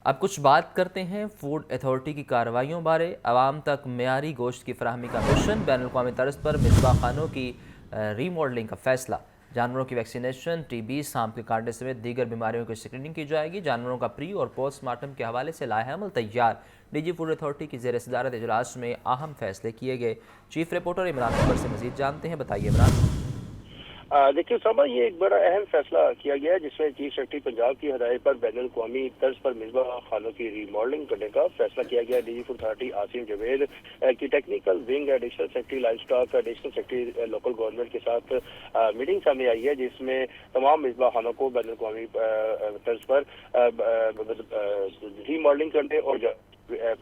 اب کچھ بات کرتے ہیں فوڈ اتھارٹی کی کارروائیوں بارے۔ عوام تک معیاری گوشت کی فراہمی کا مشن، بین الاقوامی طرز پر مذبح خانوں کی ری ماڈلنگ کا فیصلہ۔ جانوروں کی ویکسینیشن، ٹی بی، سانپ کے کاٹنے سمیت دیگر بیماریوں کی اسکریننگ کی جائے گی۔ جانوروں کا پری اور پوسٹ مارٹم کے حوالے سے لائحہ عمل تیار۔ ڈی جی فوڈ اتھارٹی کی زیر صدارت اجلاس میں اہم فیصلے کیے گئے۔ چیف رپورٹر عمران اکبر سے مزید جانتے ہیں، بتائیے عمران۔ دیکھیے اسامہ، یہ ایک بڑا اہم فیصلہ کیا گیا ہے جس میں چیف سیکرٹری پنجاب کی ہدایت پر بین الاقوامی طرز پر مذبح خانوں کی ری ماڈلنگ کرنے کا فیصلہ کیا گیا۔ D G food authority Asim Javed کی technical wing, additional secretary livestock, additional secretary local government کے ساتھ میٹنگ سامنے آئی ہے، جس میں تمام مذبح خانوں کو بین الاقوامی طرز پر ری ماڈلنگ کرنے اور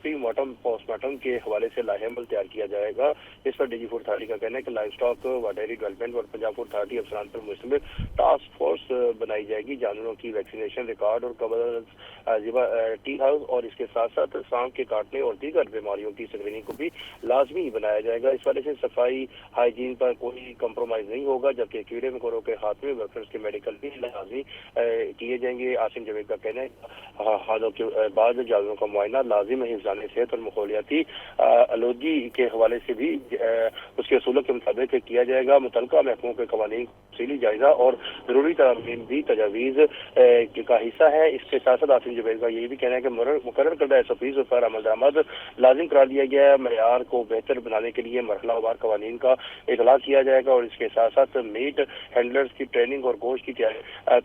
پری مارٹم پوسٹ مارٹم کے حوالے سے لائحہ عمل تیار کیا جائے گا۔ اس پر ڈی جی فوڈ اتھارٹی کا کہنا ہے کہ لائف اسٹاک و ڈیری ڈیولپمنٹ اور پنجاب فوڈ اتھارٹی افسران پر مشتمل ٹاسک فورس بنائی جائے گی۔ جانوروں کی ویکسینیشن ریکارڈ اور قبل ٹی ہاؤس اور اس کے ساتھ ساتھ سانپ کے کاٹنے اور دیگر بیماریوں کی اسکریننگ کو بھی لازمی بنایا جائے گا۔ اس وجہ سے صفائی ہائیجین پر کوئی کمپرومائز نہیں ہوگا، جبکہ کیڑے مکوڑوں کے خاتمے ورکرز کے میڈیکل بھی لازمی کیے جائیں گے۔ عاصم جاوید کا کہنا ہے حادثوں کے بعد جانوروں کا معائنہ لازم حفظان صحت اور ماحولیاتی آلودگی کے حوالے سے بھی اس کے اصولوں کے مطابق کیا جائے گا۔ متعلقہ محکموں کے قوانین تفصیلی جائزہ اور ضروری ترامیم بھی تجاویز کا حصہ ہے۔ اس کے ساتھ ساتھ عاصم جاوید کا یہ بھی کہنا ہے کہ مقرر کردہ ایس او پیز پر عمل درآمد لازم قرار دیا گیا ہے۔ معیار کو بہتر بنانے کے لیے مرحلہ وار قوانین کا اطلاع کیا جائے گا اور اس کے ساتھ ساتھ میٹ ہینڈلرز کی ٹریننگ اور گوشت کی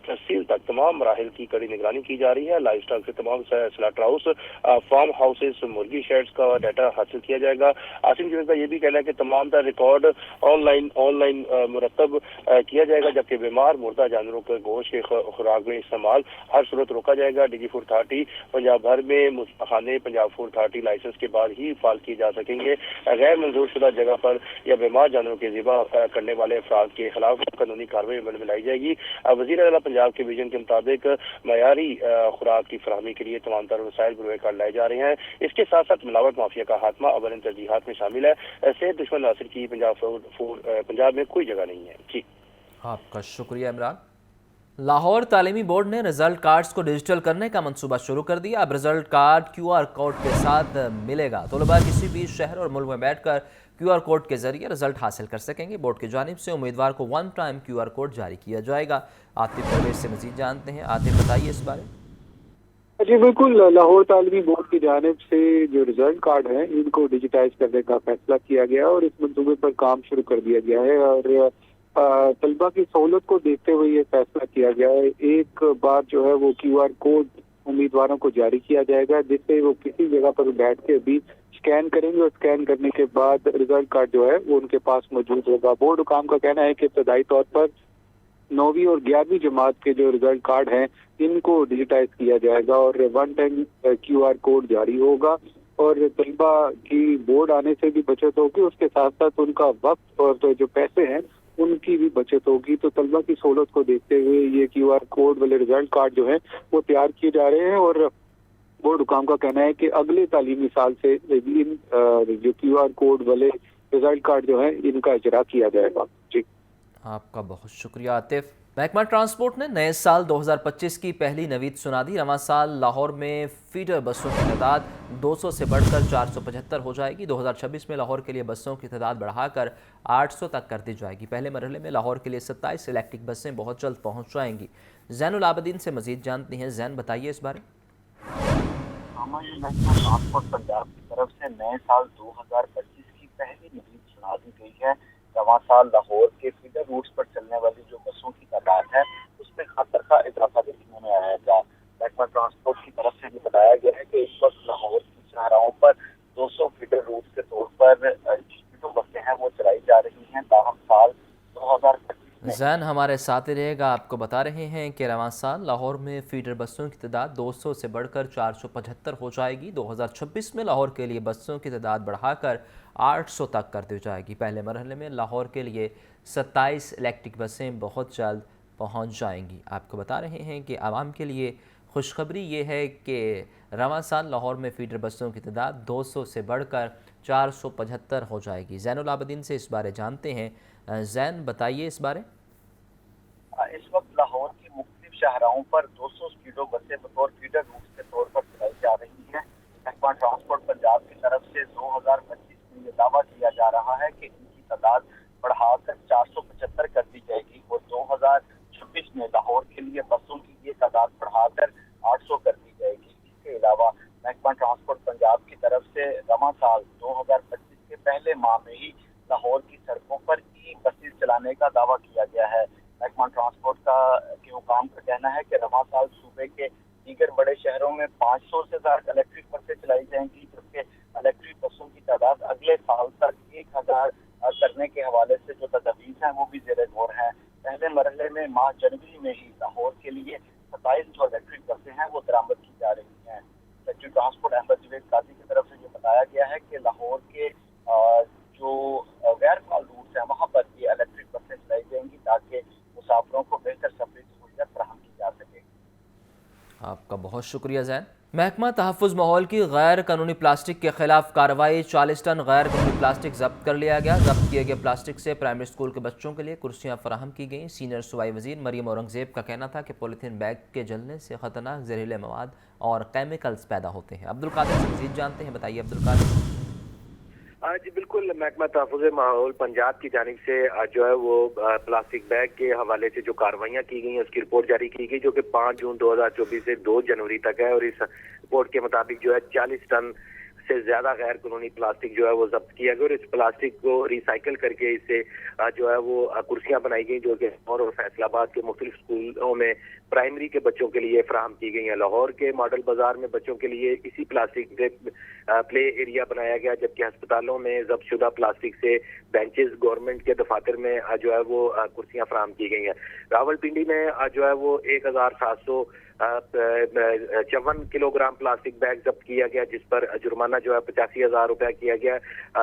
تفصیل تک تمام مراحل کی کڑی نگرانی کی جا رہی ہے۔ لائف اسٹاک سے تمام سلاٹر ہاؤس، فارم ہاؤسز، مرغی شیڈز کا ڈیٹا حاصل کیا جائے گا۔ عاصم جاوید کا یہ بھی کہنا ہے کہ تمام تر ریکارڈ آن لائن مرتب کیا جائے گا، جبکہ بیمار مردہ جانوروں کے گوشت کے خوراک میں استعمال ہر صورت روکا جائے گا۔ D G food authority Punjab بھر میں مذبح خانے پنجاب فوڈ اتھارٹی لائسنس کے بعد ہی فعال کیے جا سکیں گے۔ غیر منظور شدہ جگہ پر یا بیمار جانوروں کے ذبح کرنے والے افراد کے خلاف قانونی کارروائی عمل میں لائی جائے گی۔ وزیر اعلیٰ پنجاب کے ویژن کے مطابق معیاری خوراک کی فراہمی کے لیے تمام تر وسائل بروئے کار لائے جا رہے ہیں۔ اس کے ساتھ ساتھ ملاوٹ مافیا کا خاتمہ اولین ترجیحات میں شامل ہے۔ صحت دشمن عناصر کی پنجاب میں کوئی جگہ نہیں ہے۔ جی، آپ کا شکریہ عمران۔ لاہور تعلیمی بورڈ نے رزلٹ کارڈز کو ڈیجیٹل کرنے کا منصوبہ شروع کر دیا۔ اب result card Q R code کے ساتھ ملے گا۔ طلباء کسی بھی شہر اور ملک میں بیٹھ کر کیو آر کوڈ کے ذریعے رزلٹ حاصل کر سکیں گے۔ بورڈ کی جانب سے امیدوار کو one time Q R code جاری کیا جائے گا۔ عاطف پرویز سے مزید جانتے ہیں۔ عاطف، بتائیے اس بارے۔ جی بالکل، لاہور تعلیمی بورڈ کی جانب سے جو رزلٹ کارڈ ہیں ان کو ڈیجیٹائز کرنے کا فیصلہ کیا گیا اور اس منصوبے پر کام شروع کر دیا گیا ہے اور طلبہ کی سہولت کو دیکھتے ہوئے یہ فیصلہ کیا گیا ہے۔ ایک بار جو ہے وہ کیو آر کوڈ امیدواروں کو جاری کیا جائے گا، جس سے وہ کسی جگہ پر بیٹھ کے بھی اسکین کریں گے اور اسکین کرنے کے بعد رزلٹ کارڈ جو ہے وہ ان کے پاس موجود ہوگا۔ بورڈ حکام کا کہنا ہے کہ ابتدائی طور پر 9ویں اور 11ویں جماعت کے جو رزلٹ کارڈ ہیں ان کو ڈیجیٹائز کیا جائے گا اور one time Q R code جاری ہوگا اور طلبہ کی بورڈ آنے سے بھی بچت ہوگی، اس کے ساتھ ساتھ ان کا وقت اور تو جو پیسے ہیں ان کی بھی بچت ہوگی۔ تو طلبہ کی سہولت کو دیکھتے ہوئے یہ کیو آر کوڈ والے رزلٹ کارڈ جو ہیں وہ تیار کیے جا رہے ہیں اور بورڈ حکام کا کہنا ہے کہ اگلے تعلیمی سال سے ان جو کیو آر کوڈ والے رزلٹ کارڈ جو ہیں ان کا اجرا کیا جائے گا۔ جی، آپ کا بہت شکریہ عاطف۔ محکمہ ٹرانسپورٹ نے نئے سال 2025 کی پہلی نوید سنا دی۔ رواں سال لاہور میں فیڈر بسوں کی تعداد 200 سے بڑھ کر 475 ہو جائے گی۔ 2026 میں لاہور کے لیے بسوں کی تعداد بڑھا کر 800 تک کر دی جائے گی۔ پہلے مرحلے میں لاہور کے لیے 27 الیکٹرک بسیں بہت جلد پہنچ جائیں گی۔ زین العابدین سے مزید جانتے ہیں۔ زین، بتائیے اس بارے۔ ہماری محکمہ ٹرانسپورٹ پنجاب کی طرف سے نئے سال 2025 کی پہلی نوید سنا دی گئی ہے۔ رواں سال لاہور کے فیڈر روٹس پر چلنے والی جو بسوں کی تعداد ہے اس میں خطر کا اضافہ دیکھنے میں آیا گا۔ محکمہ ٹرانسپورٹ کی طرف سے بھی بتایا گیا ہے کہ اس وقت لاہور کی شاہراہوں پر 200 فیڈر روٹس کے طور پر جو بسیں ہیں وہ چلائی جا رہی ہیں۔ تاہم سال 2025 زین ہمارے ساتھ ہی رہے گا۔ آپ کو بتا رہے ہیں کہ رواں سال لاہور میں فیڈر بسوں کی تعداد 200 سے بڑھ کر 475 ہو جائے گی۔ 2026 میں لاہور کے لیے بسوں کی تعداد بڑھا کر 800 تک کر دی جائے گی۔ پہلے مرحلے میں لاہور کے لیے 27 الیکٹرک بسیں بہت جلد پہنچ جائیں گی۔ آپ کو بتا رہے ہیں کہ عوام کے لیے خوشخبری یہ ہے کہ رواں سال لاہور میں فیڈر بسوں کی تعداد 200 سے بڑھ کر 475 ہو جائے گی۔ زین العابدین سے اس بارے جانتے ہیں۔ زین، بتائیے اس بارے۔ اس وقت لاہور کی مختلف شاہراہوں پر 200 اسپیڈو بسیں بطور فیڈر روٹ کے طور پر چلائی से 2025 में ये दावा किया जा रहा है कि इनकी तादाद बढ़ाकर 475 कर दी जाएगी और 2026 में लाहौर के लिए बसों की ये तादाद बढ़ाकर 800 कर दी जाएगी। इसके अलावा महकमा ट्रांसपोर्ट पंजाब की तरफ से रवां साल 2025 के पहले माह में ही लाहौर की सड़कों पर ई बसेस चलाने का दावा किया गया है। महकमा ट्रांसपोर्ट के हुकाम का कहना है कि रवां साल सूबे के दीगर बड़े शहरों में 500 से ज्यादा इलेक्ट्रिक बसें चलाई जाएंगी, जबकि इलेक्ट्रिक बसों की तादाद अगले साल तक 1000 करने के हवाले से जो तजवीज़ हैं वो भी ज़ेर गौर हैं। पहले मरहले में माह जनवरी में ही लाहौर के लिए 27 जो इलेक्ट्रिक बसें हैं वो दरामद की जा रही हैं। सेक्रेटरी ट्रांसपोर्ट अहमद जवेद काजी की तरफ से ये बताया गया है कि लाहौर के जो गैर फाल रूट्स हैं वहाँ पर ये इलेक्ट्रिक बसें चलाई जाएंगी ताकि मुसाफिरों को बेहतर सफरी सहूलियत फराहम की जा सके। आपका बहुत शुक्रिया जैन। महकमा तहफ़्फ़ुज़ माहौल की गैर कानूनी प्लास्टिक के खिलाफ कार्रवाई। 40 टन गैर कानूनी प्लास्टिक जब्त कर लिया गया। जब्त किए गए प्लास्टिक से प्राइमरी स्कूल के बच्चों के लिए कुर्सियां फराहम की गईं। सीनियर सूबाई वज़ीर मरियम औरंगज़ेब का कहना था कि पॉलीथीन बैग के जलने से ख़तरनाक जहरीले मवाद और केमिकल्स पैदा होते हैं। अब्दुल कादिर से मज़ीद जानते हैं, बताइए अब्दुल कादिर। जी बिल्कुल, महकमा तहफ़्फ़ुज़ माहौल पंजाब की जानिब से जो है वो प्लास्टिक बैग के हवाले से जो कार्रवाइयाँ की गई हैं उसकी रिपोर्ट जारी की गई, जो कि 5 जून 2024 से 2 जनवरी तक है। और इस रिपोर्ट के मुताबिक जो है 40 टन से ज्यादा गैर कानूनी प्लास्टिक जो है वो जब्त किया गया और इस प्लास्टिक को रिसाइकल करके इससे जो है वो कुर्सियां बनाई गई, जो कि लाहौर और फैसलाबाद के मुख्तलिफ स्कूलों में प्राइमरी के बच्चों के लिए फराहम की गई हैं। लाहौर के मॉडल बाजार में बच्चों के लिए इसी प्लास्टिक से प्ले एरिया बनाया गया, जबकि अस्पतालों में जब्त शुदा प्लास्टिक से बेंचेस, गवर्नमेंट के दफातर में जो है वो कुर्सियां फराहम की गई हैं। रावलपिंडी में जो है वो 1754 किलोग्राम प्लास्टिक बैग जब्त किया गया, जिस पर जुर्माना जो है 85,000 रुपया किया गया।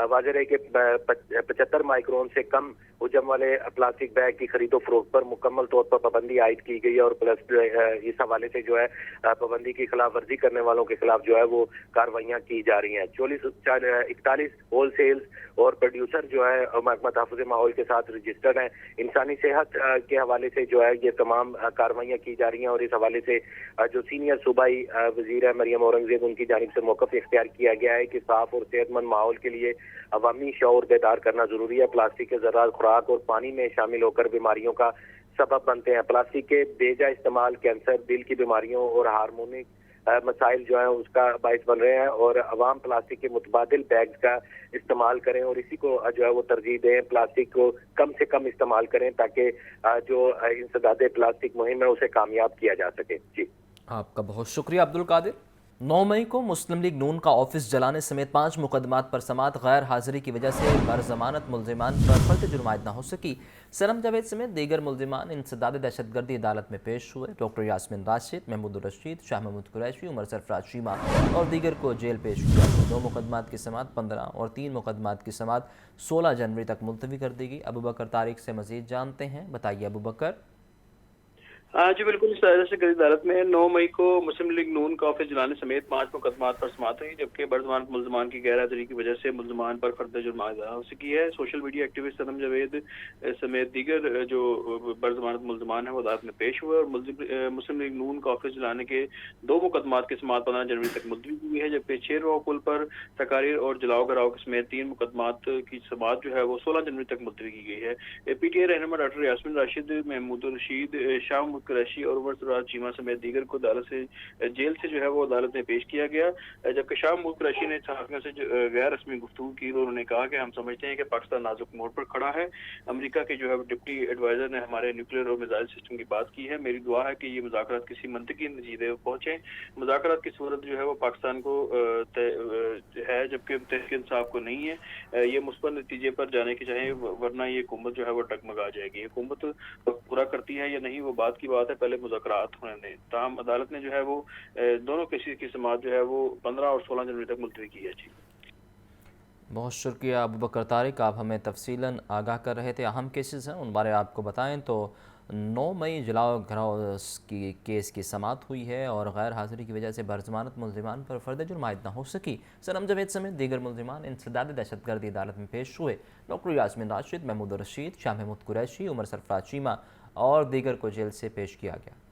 वाज़ेह है कि 75 माइक्रोन से कम हुजम वाले प्लास्टिक बैग की खरीदो फरोख्त पर मुकम्मल तौर पर पाबंदी आयद की गई है और प्लस इस हवाले से जो है पाबंदी की खिलाफ वर्जी करने वालों के खिलाफ जो है वो कार्रवाइयाँ की जा रही हैं। 41 होलसेल और प्रोड्यूसर जो है महकमा तहफ़्फ़ुज़ माहौल के साथ रजिस्टर्ड हैं। इंसानी सेहत के हवाले से जो है ये तमाम कार्रवाइयाँ की जा रही हैं और इस हवाले से जो सीनियर सूबाई वज़ीर है मरियम औरंगज़ेब, उनकी जानिब से मौक़िफ़ इख्तियार किया गया है कि साफ और सेहतमंद माहौल के लिए अवामी शऊर बेदार करना ज़रूरी है। प्लास्टिक के ज़रात खुराक और पानी में शामिल होकर बीमारियों का सबब बनते हैं। प्लास्टिक के बेजा इस्तेमाल कैंसर, दिल की बीमारियों और हार्मोनिक मसाइल जो है उसका बाइस बन रहे हैं और अवाम प्लास्टिक के मुतबादिल बैग्स का इस्तेमाल करें और इसी को जो है वो तरजीह दें। प्लास्टिक को कम से कम इस्तेमाल करें ताकि जो इंसदादे प्लास्टिक मुहिम है उसे कामयाब किया जा सके। जी, आपका बहुत शुक्रिया अब्दुल कादिर। 9 मई को मुस्लिम लीग नून का ऑफिस जलाने समेत 5 मुकदमात पर समात। गैर हाजिरी की वजह से बरजमानत मुल्जिमान पर फर्द जुर्मायत न हो सकी। सनम जावेद समेत दीगर मुल्जिमान इंसदाद दहशतगर्दी अदालत में पेश हुए। डॉक्टर यास्मीन राशिद, महमूद रशीद, शाह महमूद कुरैशी, उमर सरफराज चीमा और दीगर को जेल पेश किया गया। 2 मुकदमात की समात 15 और 3 मुकदमात की समात 16 जनवरी तक मुलतवी कर दी गई। अबू बकर तारिक से मजीद जानते हैं, बताइए अबू बकर। जी बिल्कुल, इस दहशतगर्दी अदालत में 9 मई को मुस्लिम लीग नून का ऑफिस जलाने समेत 5 मुकदमात पर समात हुई, जबकि बरजमानत मुल्जिमान की गैर हाजिरी की वजह से मुल्जिमान पर फर्द जुर्माना हो सकी है। सोशल मीडिया एक्टिविस्ट सनम जावेद समेत दीगर जो बरजमानत मुल्जिमान है वो अदालत में पेश हुए और मुस्लिम लीग नून का ऑफिस जलाने के 2 मुकदमात की समात 15 जनवरी तक मुलतवी हुई है, जबकि शेरवाह पुल पर तकारीर और जलाओ घराव समेत 3 मुकदमात की समात जो है वो 16 जनवरी तक मुलतवी की गई है। PTI रहनुमा डॉक्टर यास्मीन राशिद, महमूद रशीद, शाह कुरैशी और उमर सरफराज चीमा समेत दीगर को अदालत से जेल से जो है वो अदालत में पेश किया गया, जबकि शाह कुरैशी ने सहाफ़ियों से गैर रस्मी गुफ्तगू की तो उन्होंने कहा कि हम समझते हैं कि पाकिस्तान नाजुक मोड़ पर खड़ा है। अमेरिका के जो है डिप्टी एडवाइजर ने हमारे न्यूक्लियर और मिसाइल सिस्टम की बात की है। मेरी दुआ है कि ये मुज़ाकरात किसी मंतकी नतीजे पहुंचे। मुज़ाकरात की सूरत जो है वो पाकिस्तान को है, जबकि तहरीक इंसाफ को नहीं है। ये मुस्बत नतीजे पर जाने की चाहे, वरना ये हुकूमत जो है वो डगमगा जाएगी। हुकूमत पूरा करती है या नहीं वो बात की बात है, पहले मुज़ाकरात होने दें। ताहम अदालत ने जो है वो दोनों केसेस की समाअत जो है वो 15 और 16 जनवरी तक मुलतवी की है। जी, बहुत शुक्रिया अबू बकर तारिक, आप हमें तफसीलन आगाह कर रहे थे। अहम केसेस हैं उन बारे आपको बताएं तो 9 मई जलाओ घराव की केस की समाअत हुई है और गैर हाजिरी की वजह से बरजमानत मुल्जिमान पर फर्द जुर्मायत न हो सकी। सनम जावेद समेत दीगर मुल्जिमान इंसदाद दहशतगर्दी अदालत में पेश हुए। डॉक्टर यास्मीन राशिद, महमूद रशीद, शाह महमूद कुरैशी, उमर सरफराज चीमा और दीगर को जेल से पेश किया गया।